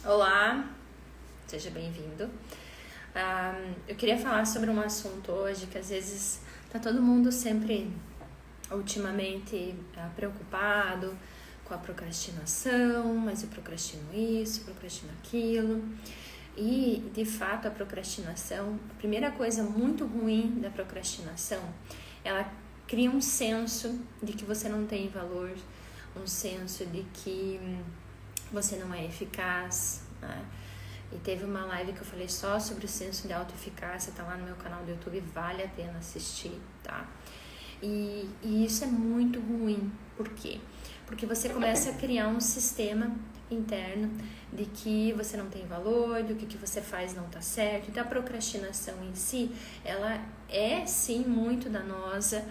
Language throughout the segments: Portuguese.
Olá, seja bem-vindo. Eu queria falar sobre um assunto hoje que às vezes tá todo mundo sempre, ultimamente, preocupado com a procrastinação, mas eu procrastino isso, procrastino aquilo. E, de fato, a procrastinação, a primeira coisa muito ruim da procrastinação, ela cria um senso de que você não tem valor, um senso de que você não é eficaz, né? E teve uma live que eu falei só sobre o senso de autoeficácia, tá lá no meu canal do YouTube, vale a pena assistir, tá? E isso é muito ruim. Por quê? Porque você começa a criar um sistema interno de que você não tem valor, de que o que você faz não tá certo. Então a procrastinação em si, ela é sim muito danosa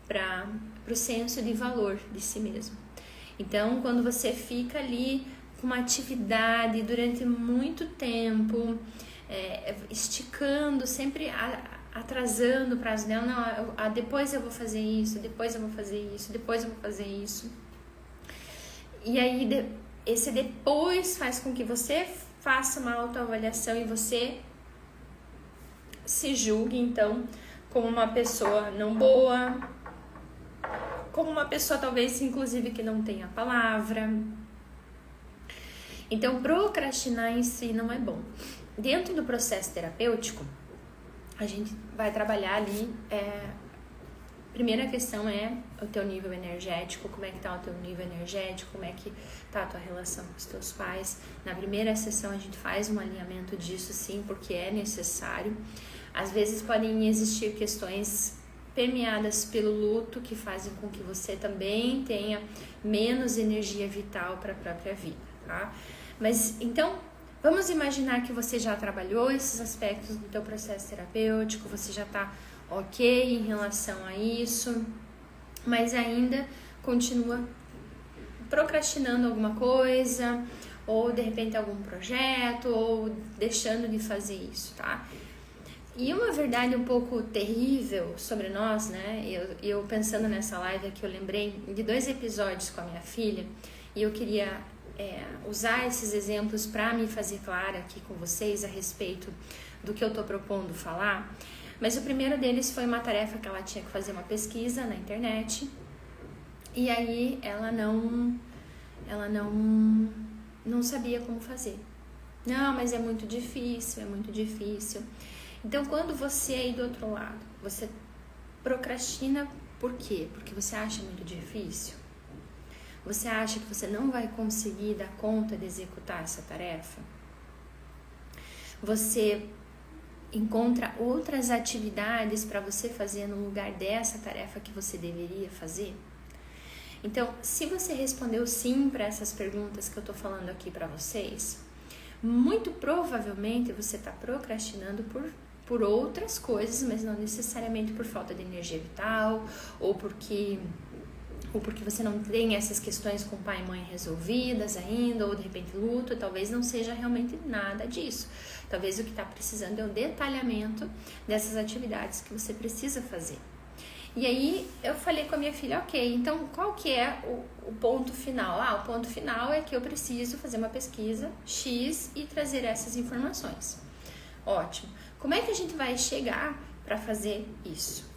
para o senso de valor de si mesmo. Então quando você fica ali com uma atividade durante muito tempo, esticando, sempre atrasando o prazo dela, não, depois eu vou fazer isso, depois eu vou fazer isso, depois eu vou fazer isso. E aí esse depois faz com que você faça uma autoavaliação e você se julgue então como uma pessoa não boa, como uma pessoa talvez inclusive que não tenha palavra. Então procrastinar em si não é bom. Dentro do processo terapêutico, a gente vai trabalhar ali, primeira questão é o teu nível energético, como é que tá o teu nível energético, como é que tá a tua relação com os teus pais. Na primeira sessão a gente faz um alinhamento disso sim, porque é necessário. Às vezes podem existir questões permeadas pelo luto que fazem com que você também tenha menos energia vital para a própria vida, tá? Mas então, vamos imaginar que você já trabalhou esses aspectos do teu processo terapêutico, você já está ok em relação a isso, mas ainda continua procrastinando alguma coisa, ou de repente algum projeto, ou deixando de fazer isso, tá? E uma verdade um pouco terrível sobre nós, né? Eu pensando nessa live aqui, eu lembrei de 2 episódios com a minha filha, e eu queria usar esses exemplos para me fazer clara aqui com vocês a respeito do que eu estou propondo falar. Mas o primeiro deles foi uma tarefa que ela tinha que fazer uma pesquisa na internet, e aí ela não sabia como fazer. Não, mas é muito difícil, é muito difícil. Então, quando você aí do outro lado, você procrastina por quê? Porque você acha muito difícil? Você acha que você não vai conseguir dar conta de executar essa tarefa? Você encontra outras atividades para você fazer no lugar dessa tarefa que você deveria fazer? Então, se você respondeu sim para essas perguntas que eu estou falando aqui para vocês, muito provavelmente você está procrastinando por outras coisas, mas não necessariamente por falta de energia vital, ou porque você não tem essas questões com pai e mãe resolvidas ainda, ou de repente luto. Talvez não seja realmente nada disso. Talvez o que está precisando é o detalhamento dessas atividades que você precisa fazer. E aí eu falei com a minha filha, ok, então qual que é o ponto final? O ponto final é que eu preciso fazer uma pesquisa X e trazer essas informações. Ótimo. Como é que a gente vai chegar para fazer isso?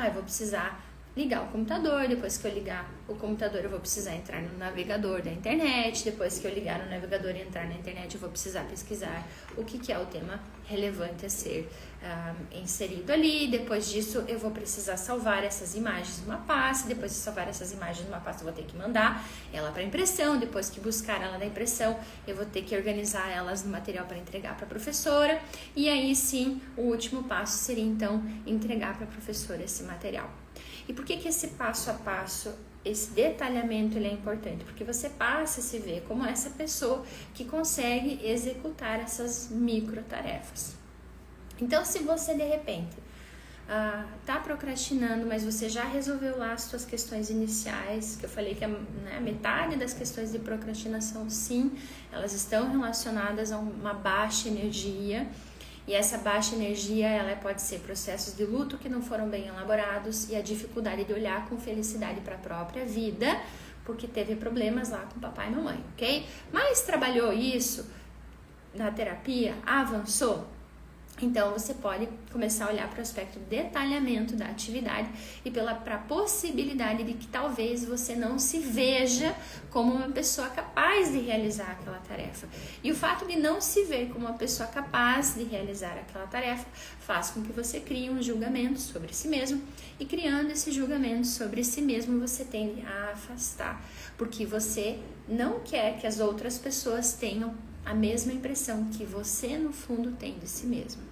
Eu vou precisar ligar o computador, depois que eu ligar o computador eu vou precisar entrar no navegador da internet, depois que eu ligar no navegador e entrar na internet eu vou precisar pesquisar o que é o tema relevante a ser inserido ali. Depois disso eu vou precisar salvar essas imagens numa pasta, depois de salvar essas imagens numa pasta eu vou ter que mandar ela para impressão, depois que buscar ela na impressão eu vou ter que organizar elas no material para entregar para a professora, e aí sim o último passo seria então entregar para a professora esse material. E por que esse passo a passo, esse detalhamento ele é importante? Porque você passa a se ver como essa pessoa que consegue executar essas micro tarefas. Então, se você de repente está procrastinando, mas você já resolveu lá as suas questões iniciais, que eu falei que metade das questões de procrastinação, sim, elas estão relacionadas a uma baixa energia. E essa baixa energia, ela pode ser processos de luto que não foram bem elaborados e a dificuldade de olhar com felicidade para a própria vida porque teve problemas lá com papai e mamãe, ok? Mas trabalhou isso na terapia, avançou? Então, você pode começar a olhar para o aspecto de detalhamento da atividade e para a possibilidade de que talvez você não se veja como uma pessoa capaz de realizar aquela tarefa. E o fato de não se ver como uma pessoa capaz de realizar aquela tarefa faz com que você crie um julgamento sobre si mesmo, e criando esse julgamento sobre si mesmo, você tende a afastar, porque você não quer que as outras pessoas tenham a mesma impressão que você no fundo tem de si mesmo.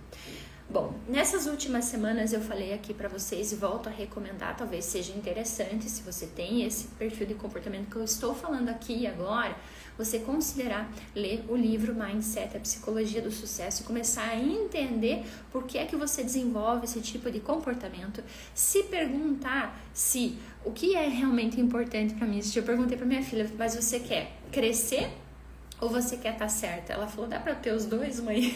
Bom, nessas últimas semanas eu falei aqui para vocês e volto a recomendar, talvez seja interessante, se você tem esse perfil de comportamento que eu estou falando aqui agora, você considerar ler o livro Mindset, a Psicologia do Sucesso, e começar a entender por que é que você desenvolve esse tipo de comportamento, se perguntar se o que é realmente importante para mim. Eu perguntei para minha filha, mas você quer crescer ou você quer estar certa? Ela falou, dá para ter os dois, mãe?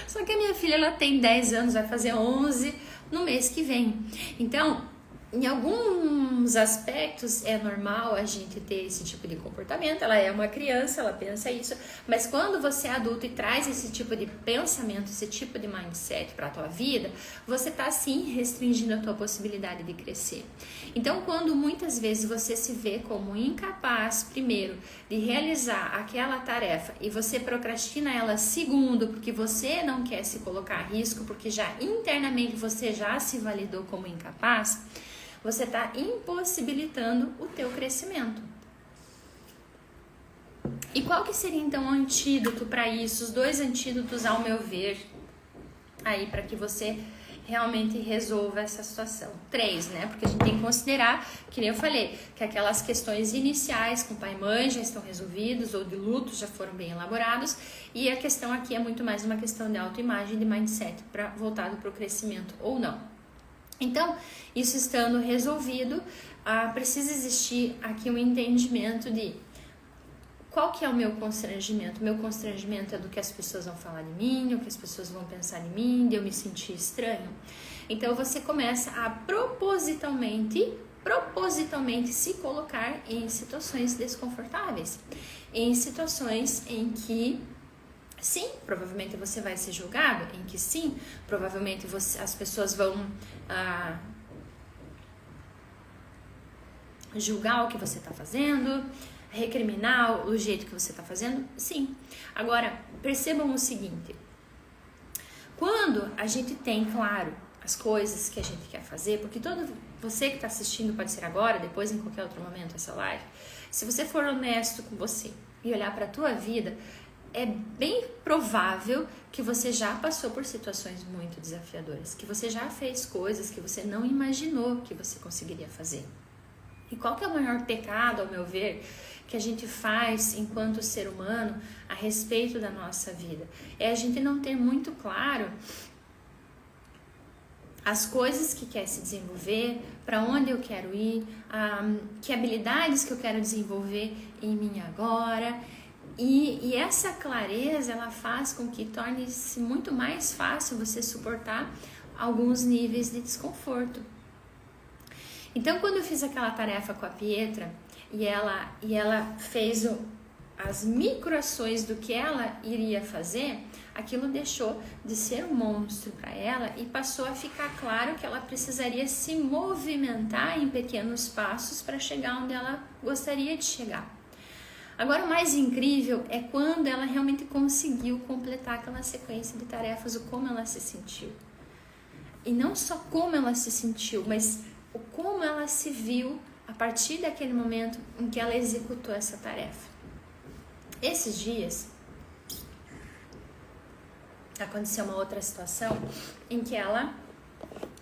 Só que a minha filha, ela tem 10 anos, vai fazer 11 no mês que vem. Então, em alguns aspectos é normal a gente ter esse tipo de comportamento. Ela é uma criança, ela pensa isso, mas quando você é adulto e traz esse tipo de pensamento, esse tipo de mindset para a tua vida, você está sim restringindo a tua possibilidade de crescer. Então, quando muitas vezes você se vê como incapaz, primeiro, de realizar aquela tarefa e você procrastina ela, segundo, porque você não quer se colocar a risco, porque já internamente você já se validou como incapaz, você está impossibilitando o teu crescimento. E qual que seria então o antídoto para isso? Os dois antídotos, ao meu ver, aí para que você realmente resolva essa situação. 3, né? Porque a gente tem que considerar, que nem eu falei, que aquelas questões iniciais com pai e mãe já estão resolvidos, ou de luto já foram bem elaborados, e a questão aqui é muito mais uma questão de autoimagem, de mindset, voltado para o crescimento ou não. Então, isso estando resolvido, precisa existir aqui um entendimento de qual que é o meu constrangimento. O meu constrangimento é do que as pessoas vão falar de mim, o que as pessoas vão pensar de mim, de eu me sentir estranho. Então, você começa a propositalmente se colocar em situações desconfortáveis, em situações em que sim, provavelmente você vai ser julgado, em que sim, provavelmente as pessoas vão julgar o que você está fazendo, recriminar o jeito que você está fazendo, sim. Agora, percebam o seguinte, quando a gente tem claro as coisas que a gente quer fazer, porque você que está assistindo, pode ser agora, depois em qualquer outro momento essa live, se você for honesto com você e olhar para a tua vida, é bem provável que você já passou por situações muito desafiadoras, que você já fez coisas que você não imaginou que você conseguiria fazer. E qual que é o maior pecado, ao meu ver, que a gente faz enquanto ser humano a respeito da nossa vida? É a gente não ter muito claro as coisas que quer se desenvolver, para onde eu quero ir, que habilidades que eu quero desenvolver em mim agora. E essa clareza, ela faz com que torne-se muito mais fácil você suportar alguns níveis de desconforto. Então, quando eu fiz aquela tarefa com a Pietra e ela fez as microações do que ela iria fazer, aquilo deixou de ser um monstro para ela e passou a ficar claro que ela precisaria se movimentar em pequenos passos para chegar onde ela gostaria de chegar. Agora, o mais incrível é quando ela realmente conseguiu completar aquela sequência de tarefas, o como ela se sentiu. E não só como ela se sentiu, mas o como ela se viu a partir daquele momento em que ela executou essa tarefa. Esses dias, aconteceu uma outra situação em que ela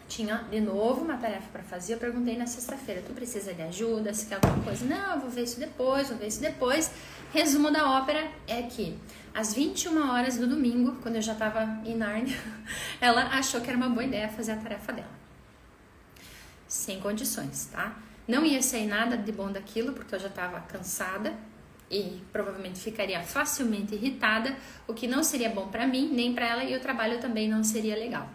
tinha de novo uma tarefa para fazer. Eu perguntei na sexta-feira, tu precisa de ajuda, se quer alguma coisa? Não, eu vou ver isso depois, Resumo da ópera é que às 21 horas do domingo, quando eu já estava em Nárnia, ela achou que era uma boa ideia fazer a tarefa dela. Sem condições, tá? Não ia sair nada de bom daquilo, porque eu já estava cansada e provavelmente ficaria facilmente irritada, o que não seria bom para mim, nem para ela, e o trabalho também não seria legal.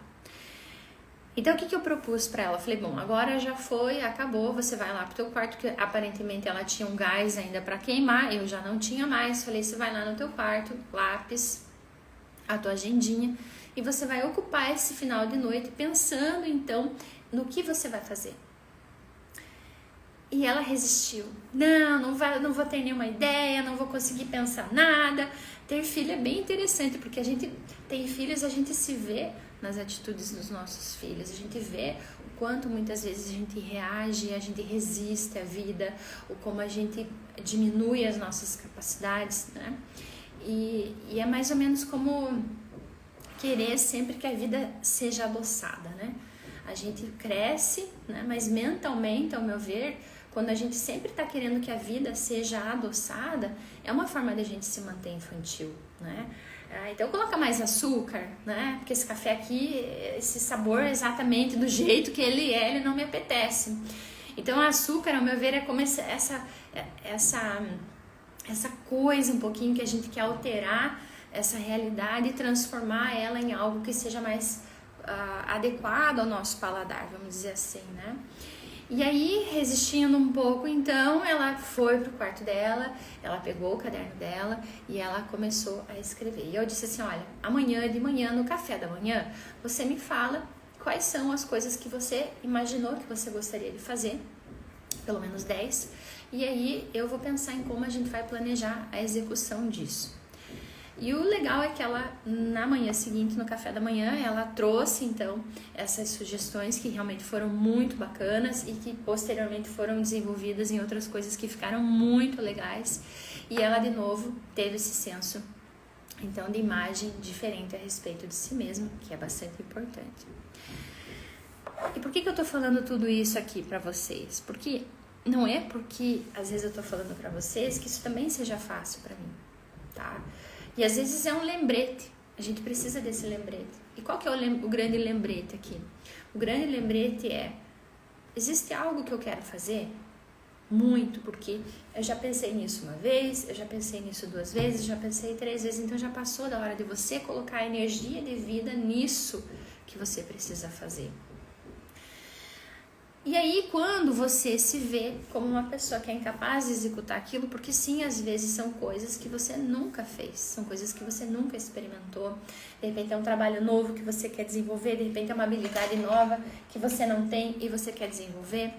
Então, o que eu propus para ela? Falei, bom, agora já foi, acabou, você vai lá pro teu quarto, que aparentemente ela tinha um gás ainda para queimar, eu já não tinha mais. Falei, você vai lá no teu quarto, lápis, a tua agendinha, e você vai ocupar esse final de noite pensando, então, no que você vai fazer. E ela resistiu. Não vou ter nenhuma ideia, não vou conseguir pensar nada. Ter filho é bem interessante, porque a gente tem filhos, a gente se vê nas atitudes dos nossos filhos. A gente vê o quanto muitas vezes a gente reage, a gente resiste à vida, ou como a gente diminui as nossas capacidades, né? E é mais ou menos como querer sempre que a vida seja adoçada, né? A gente cresce, né? Mas mentalmente, ao meu ver, quando a gente sempre está querendo que a vida seja adoçada, é uma forma de a gente se manter infantil, né? Então coloca mais açúcar, né? Porque esse café aqui, esse sabor exatamente do jeito que ele não me apetece. Então o açúcar, ao meu ver, é como essa coisa um pouquinho que a gente quer alterar essa realidade e transformar ela em algo que seja mais adequado ao nosso paladar, vamos dizer assim, né? E aí, resistindo um pouco, então, ela foi pro quarto dela, ela pegou o caderno dela e ela começou a escrever. E eu disse assim, olha, amanhã de manhã, no café da manhã, você me fala quais são as coisas que você imaginou que você gostaria de fazer, pelo menos 10, e aí eu vou pensar em como a gente vai planejar a execução disso. E o legal é que ela, na manhã seguinte, no café da manhã, ela trouxe, então, essas sugestões que realmente foram muito bacanas e que posteriormente foram desenvolvidas em outras coisas que ficaram muito legais. E ela, de novo, teve esse senso, então, de imagem diferente a respeito de si mesma, que é bastante importante. E por que eu tô falando tudo isso aqui pra vocês? Porque não é porque, às vezes, eu tô falando pra vocês que isso também seja fácil pra mim, tá? E às vezes é um lembrete, a gente precisa desse lembrete. E qual que é o grande lembrete aqui? O grande lembrete é, existe algo que eu quero fazer? Muito, porque eu já pensei nisso uma vez, eu já pensei nisso 2 vezes, já pensei 3 vezes, então já passou da hora de você colocar energia de vida nisso que você precisa fazer. E aí, quando você se vê como uma pessoa que é incapaz de executar aquilo, porque sim, às vezes são coisas que você nunca fez, são coisas que você nunca experimentou, de repente é um trabalho novo que você quer desenvolver, de repente é uma habilidade nova que você não tem e você quer desenvolver,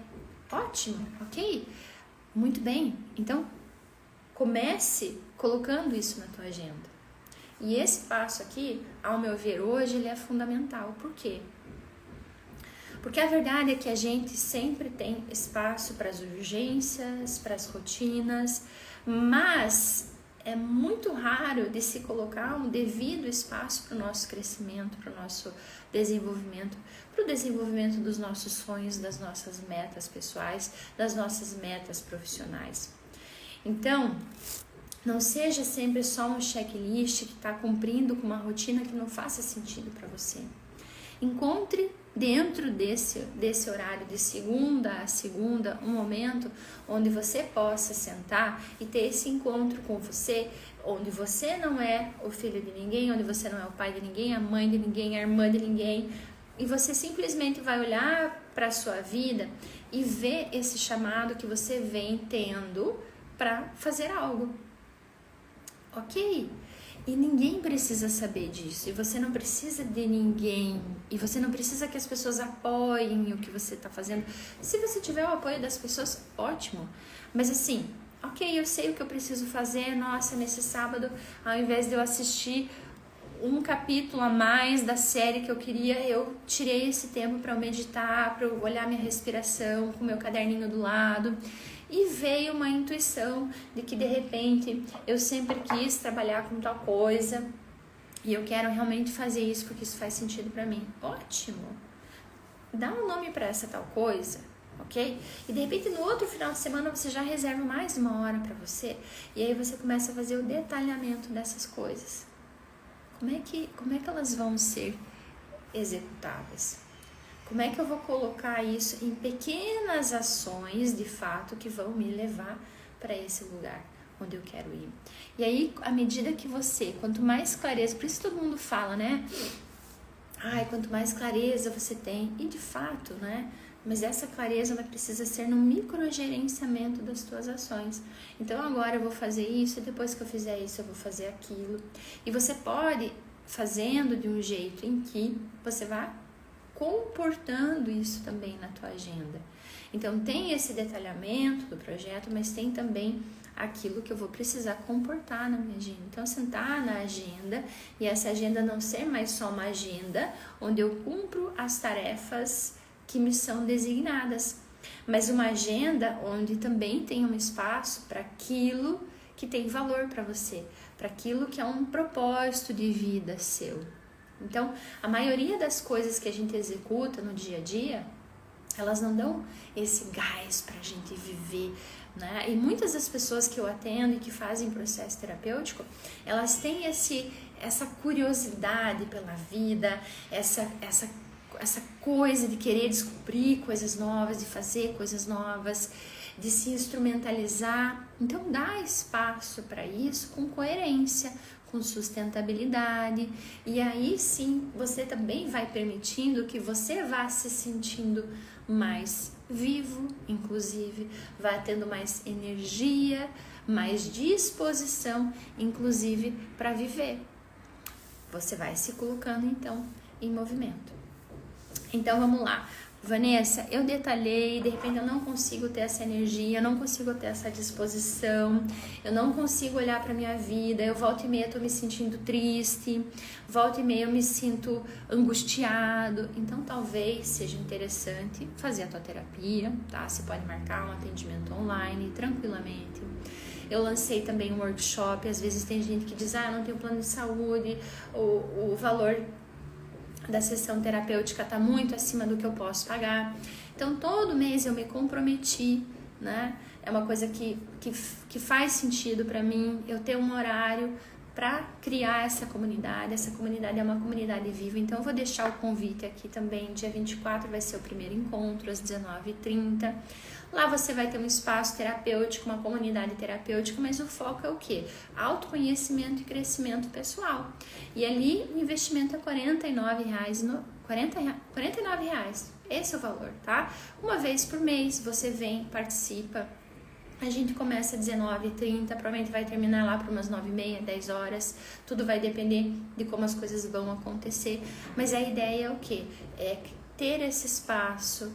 ótimo, ok? Muito bem, então comece colocando isso na tua agenda. E esse passo aqui, ao meu ver hoje, ele é fundamental, por quê? Porque a verdade é que a gente sempre tem espaço para as urgências, para as rotinas, mas é muito raro de se colocar um devido espaço para o nosso crescimento, para o nosso desenvolvimento, para o desenvolvimento dos nossos sonhos, das nossas metas pessoais, das nossas metas profissionais. Então, não seja sempre só um checklist que está cumprindo com uma rotina que não faça sentido para você. Encontre dentro desse horário de segunda a segunda um momento onde você possa sentar e ter esse encontro com você, onde você não é o filho de ninguém, onde você não é o pai de ninguém, a mãe de ninguém, a irmã de ninguém, e você simplesmente vai olhar para a sua vida e ver esse chamado que você vem tendo para fazer algo. Ok? E ninguém precisa saber disso, e você não precisa de ninguém, e você não precisa que as pessoas apoiem o que você está fazendo. Se você tiver o apoio das pessoas, ótimo, mas assim, ok, eu sei o que eu preciso fazer, nossa, nesse sábado, ao invés de eu assistir um capítulo a mais da série que eu queria, eu tirei esse tempo para meditar, para olhar minha respiração, com o meu caderninho do lado. E veio uma intuição de que de repente eu sempre quis trabalhar com tal coisa e eu quero realmente fazer isso porque isso faz sentido para mim. Ótimo! Dá um nome para essa tal coisa, ok? E de repente no outro final de semana você já reserva mais 1 hora para você e aí você começa a fazer o detalhamento dessas coisas. Como é que elas vão ser executáveis? Como é que eu vou colocar isso em pequenas ações, de fato, que vão me levar para esse lugar onde eu quero ir? E aí, à medida que você, quanto mais clareza, por isso todo mundo fala, né? Ai, quanto mais clareza você tem, e de fato, né? Mas essa clareza ela precisa ser no microgerenciamento das tuas ações. Então agora eu vou fazer isso, e depois que eu fizer isso eu vou fazer aquilo. E você pode fazendo de um jeito em que você vá comportando isso também na tua agenda. Então tem esse detalhamento do projeto, mas tem também aquilo que eu vou precisar comportar na minha agenda. Então sentar na agenda e essa agenda não ser mais só uma agenda onde eu cumpro as tarefas que me são designadas, mas uma agenda onde também tem um espaço para aquilo que tem valor para você, para aquilo que é um propósito de vida seu. Então, a maioria das coisas que a gente executa no dia a dia, elas não dão esse gás para a gente viver, né? E muitas das pessoas que eu atendo e que fazem processo terapêutico, elas têm essa curiosidade pela vida, essa coisa de querer descobrir coisas novas, de fazer coisas novas, de se instrumentalizar. Então dá espaço para isso com coerência, com sustentabilidade, e aí sim você também vai permitindo que você vá se sentindo mais vivo, inclusive, vai tendo mais energia, mais disposição, inclusive, para viver. Você vai se colocando então em movimento. Então vamos lá, Vanessa, eu detalhei, de repente eu não consigo ter essa energia, eu não consigo ter essa disposição, eu não consigo olhar para minha vida, eu volta e meia estou me sentindo triste, volta e meia eu me sinto angustiado. Então talvez seja interessante fazer a tua terapia, tá? Você pode marcar um atendimento online tranquilamente. Eu lancei também um workshop, às vezes tem gente que diz, não tenho plano de saúde, o valor da sessão terapêutica está muito acima do que eu posso pagar. Então, todo mês eu me comprometi, né? É uma coisa que faz sentido para mim, eu ter um horário para criar essa comunidade. Essa comunidade é uma comunidade viva, então eu vou deixar o convite aqui também. Dia 24 vai ser o primeiro encontro, às 19h30. Lá você vai ter um espaço terapêutico, uma comunidade terapêutica, mas o foco é o quê? Autoconhecimento e crescimento pessoal. E ali o investimento é R$49, R$49, esse é o valor, tá? Uma vez por mês você vem, participa. A gente começa às 19h30, provavelmente vai terminar lá por umas 9h30, 10 horas. Tudo vai depender de como as coisas vão acontecer. Mas a ideia é o quê? É ter esse espaço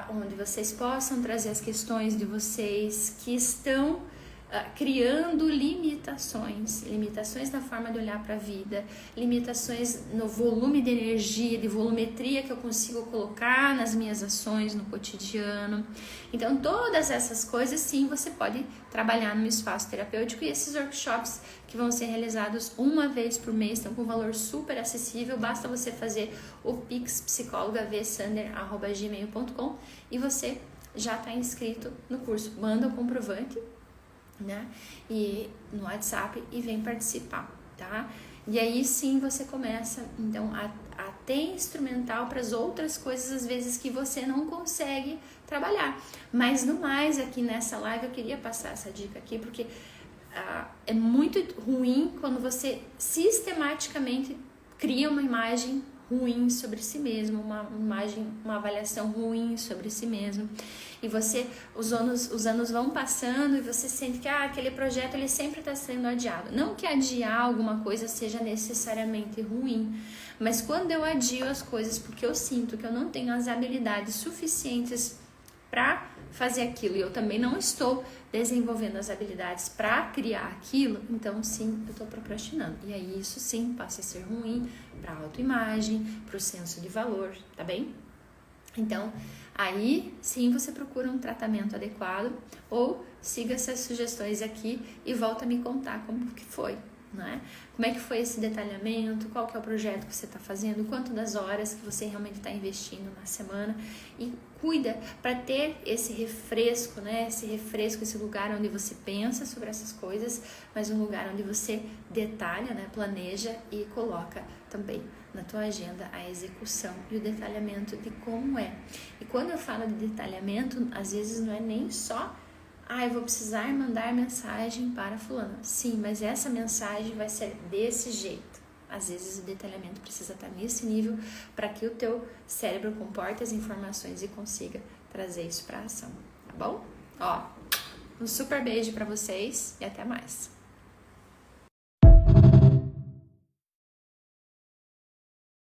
onde vocês possam trazer as questões de vocês que estão criando limitações na forma de olhar para a vida, limitações no volume de energia, de volumetria que eu consigo colocar nas minhas ações no cotidiano. Então todas essas coisas sim você pode trabalhar no espaço terapêutico, e esses workshops que vão ser realizados uma vez por mês estão com valor super acessível. Basta você fazer o Pix psicólogavsander@gmail.com e você já está inscrito no curso. Manda o comprovante, né? E no WhatsApp e vem participar, tá? E aí sim você começa então a ter instrumental para as outras coisas às vezes que você não consegue trabalhar. Mas no mais, aqui nessa live eu queria passar essa dica aqui, porque é muito ruim quando você sistematicamente cria uma imagem ruim sobre si mesmo, uma avaliação ruim sobre si mesmo, e os anos vão passando e você sente que aquele projeto ele sempre está sendo adiado. Não que adiar alguma coisa seja necessariamente ruim, mas quando eu adio as coisas porque eu sinto que eu não tenho as habilidades suficientes para fazer aquilo, e eu também não estou desenvolvendo as habilidades para criar aquilo, então sim, eu estou procrastinando. E aí isso sim passa a ser ruim para a autoimagem, para o senso de valor, tá bem? Então, aí sim você procura um tratamento adequado, ou siga essas sugestões aqui e volta a me contar como que foi, né? Como é que foi esse detalhamento, qual que é o projeto que você está fazendo, quanto das horas que você realmente está investindo na semana, e cuida para ter esse refresco, né? Esse lugar onde você pensa sobre essas coisas, mas um lugar onde você detalha, né? Planeja e coloca também na tua agenda a execução e o detalhamento de como é. E quando eu falo de detalhamento, às vezes não é nem só eu vou precisar mandar mensagem para fulano. Sim, mas essa mensagem vai ser desse jeito. Às vezes o detalhamento precisa estar nesse nível para que o teu cérebro comporte as informações e consiga trazer isso para ação, tá bom? Ó, um super beijo para vocês e até mais.